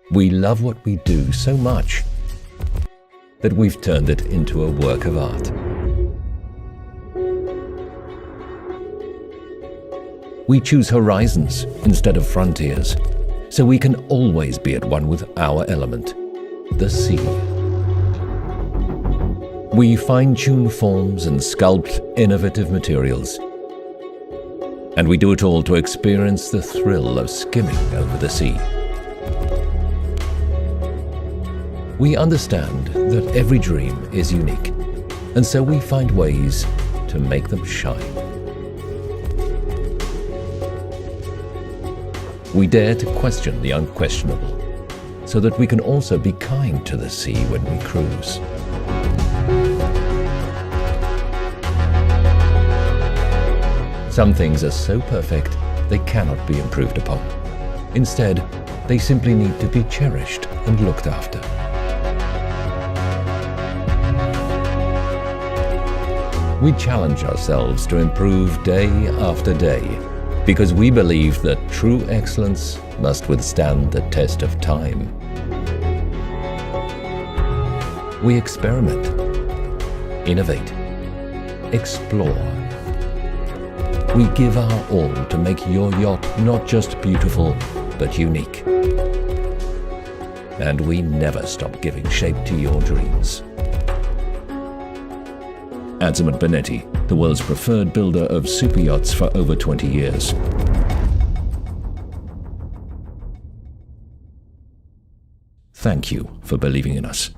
We love what we do so much that we've turned it into a work of art. We choose horizons instead of frontiers, so we can always be at one with our element, the sea. We fine-tune forms and sculpt innovative materials. And we do it all to experience the thrill of skimming over the sea. We understand that every dream is unique, and so we find ways to make them shine. We dare to question the unquestionable, so that we can also be kind to the sea when we cruise. Some things are so perfect, they cannot be improved upon. Instead, they simply need to be cherished and looked after. We challenge ourselves to improve day after day, because we believe that true excellence must withstand the test of time. We experiment, innovate, explore. We give our all to make your yacht not just beautiful, but unique. And we never stop giving shape to your dreams. Azimut Benetti, the world's preferred builder of super yachts for over 20 years. Thank you for believing in us.